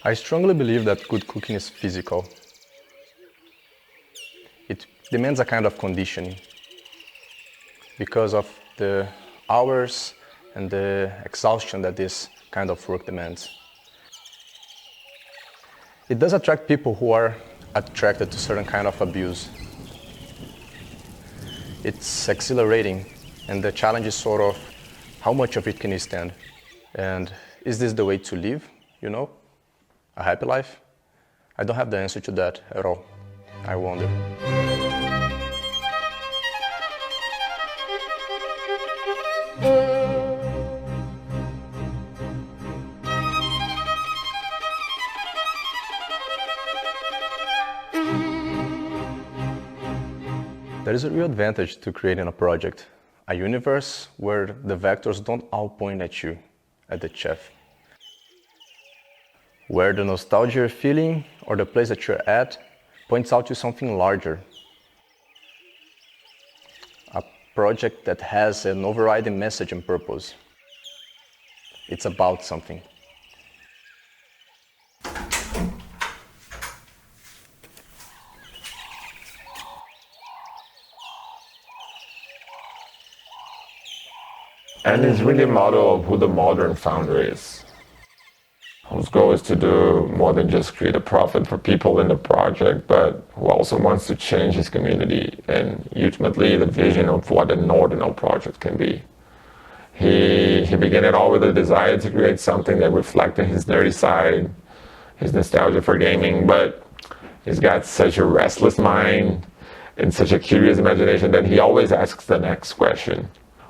I strongly believe that good cooking is physical. It demands a kind of conditioning because of the hours and the exhaustion that this kind of work demands. It does attract people who are attracted to certain kind of abuse. It's exhilarating, and the challenge is sort of how much of it can you stand? And is this the way to live, a happy life? I don't have the answer to that at all. I wonder. There is a real advantage to creating a project, a universe where the vectors don't all point at you, at the chef. Where the nostalgia you're feeling or the place that you're at points out to something larger. A project that has an overriding message and purpose. It's about something. And it's really a model of who the modern founder is, whose goal is to do more than just create a profit for people in the project, but who also wants to change his community and ultimately the vision of what an ordinal project can be. He began it all with a desire to create something that reflected his nerdy side, his nostalgia for gaming, but he's got such a restless mind and such a curious imagination that he always asks the next question.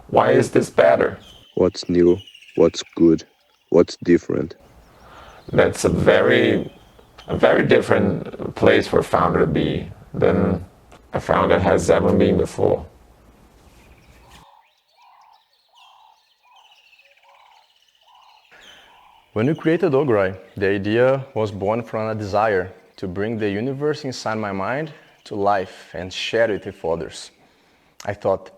Why is this better? What's new? What's good? What's different? That's a very different place for a founder to be than a founder has ever been before. When we created Ogreye, the idea was born from a desire to bring the universe inside my mind to life and share it with others. I thought,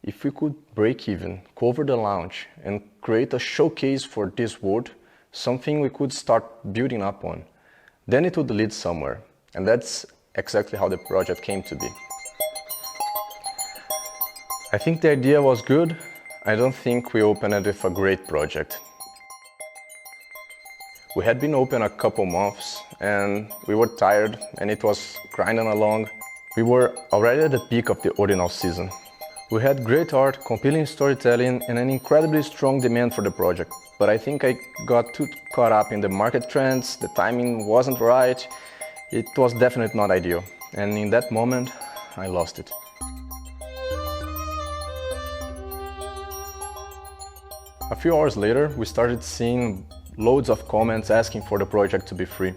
if we could break even, cover the launch, and create a showcase for this world, something we could start building up on, then it would lead somewhere. And that's exactly how the project came to be. I think the idea was good. I don't think we opened it with a great project. We had been open a couple months and we were tired and it was grinding along. We were already at the peak of the ordinal season. We had great art, compelling storytelling, and an incredibly strong demand for the project. But I think I got too caught up in the market trends, the timing wasn't right, it was definitely not ideal. And in that moment, I lost it. A few hours later, we started seeing loads of comments asking for the project to be free.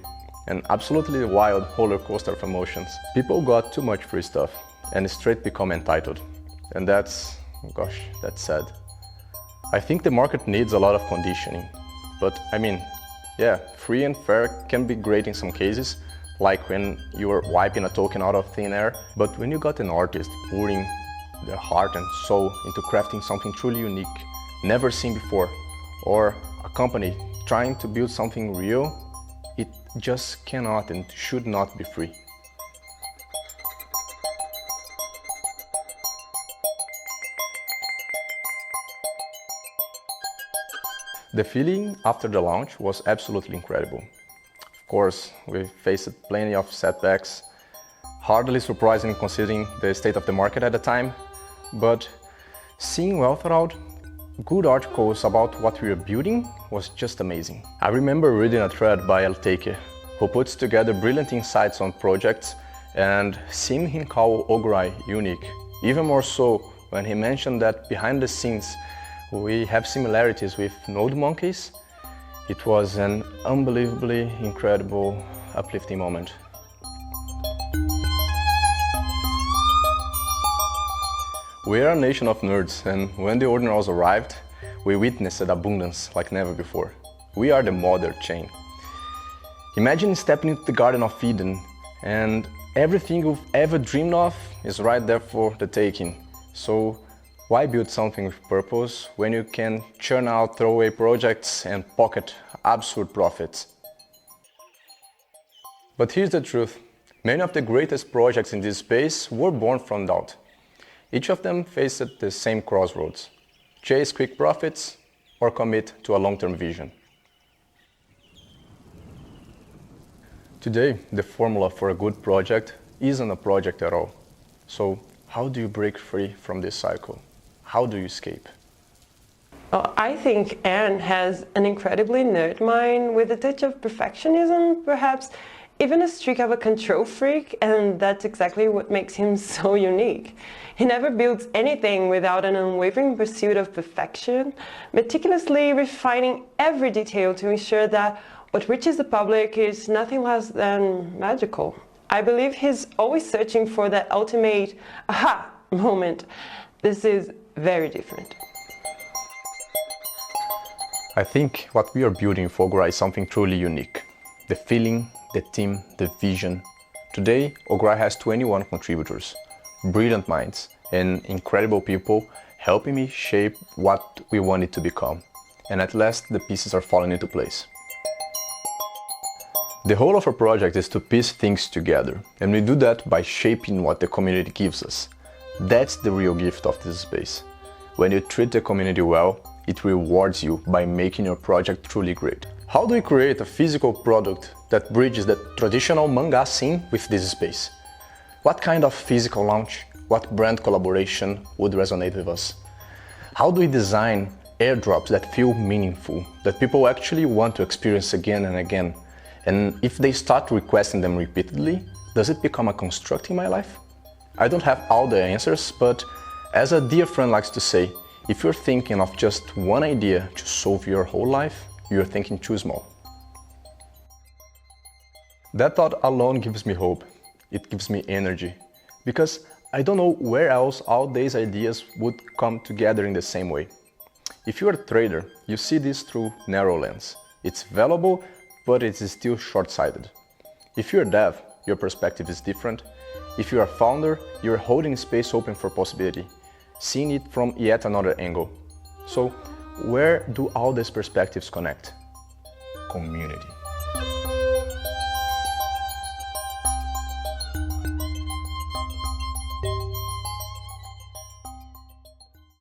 An absolutely wild roller coaster of emotions. People got too much free stuff and straight become entitled. And that's sad. I think the market needs a lot of conditioning. But yeah, free and fair can be great in some cases, like when you are wiping a token out of thin air. But when you got an artist pouring their heart and soul into crafting something truly unique, never seen before, or a company trying to build something real, it just cannot and should not be free. The feeling after the launch was absolutely incredible. Of course, we faced plenty of setbacks, hardly surprising considering the state of the market at the time, but seeing well thought out, good articles about what we were building was just amazing. I remember reading a thread by El Take, who puts together brilliant insights on projects, and seeing him call Ogreye unique, even more so when he mentioned that behind the scenes we have similarities with Node Monkeys. It was an unbelievably incredible, uplifting moment. We are a nation of nerds, and when the ordinals arrived, we witnessed abundance like never before. We are the mother chain. Imagine stepping into the Garden of Eden, and everything you've ever dreamed of is right there for the taking. So why build something with purpose when you can churn out throwaway projects and pocket absurd profits? But here's the truth. Many of the greatest projects in this space were born from doubt. Each of them faced the same crossroads: chase quick profits or commit to a long-term vision. Today, the formula for a good project isn't a project at all. So, how do you break free from this cycle? How do you escape? I think Anne has an incredibly nerd mind with a touch of perfectionism, perhaps even a streak of a control freak, and that's exactly what makes him so unique. He never builds anything without an unwavering pursuit of perfection, meticulously refining every detail to ensure that what reaches the public is nothing less than magical. I believe he's always searching for that ultimate aha moment. This is very different. I think what we are building for Ogreye is something truly unique. The feeling, the team, the vision. Today, Ogreye has 21 contributors, brilliant minds, and incredible people helping me shape what we want it to become. And at last, the pieces are falling into place. The whole of our project is to piece things together, and we do that by shaping what the community gives us. That's the real gift of this space. When you treat the community well, it rewards you by making your project truly great. How do we create a physical product that bridges the traditional manga scene with this space? What kind of physical launch, what brand collaboration would resonate with us? How do we design airdrops that feel meaningful, that people actually want to experience again and again? And if they start requesting them repeatedly, does it become a construct in my life? I don't have all the answers, but as a dear friend likes to say, if you're thinking of just one idea to solve your whole life, you're thinking too small. That thought alone gives me hope. It gives me energy. Because I don't know where else all these ideas would come together in the same way. If you're a trader, you see this through narrow lens. It's valuable, but it is still short-sighted. If you're a dev, your perspective is different. If you're a founder, you're holding space open for possibility, seeing it from yet another angle. So, where do all these perspectives connect? Community.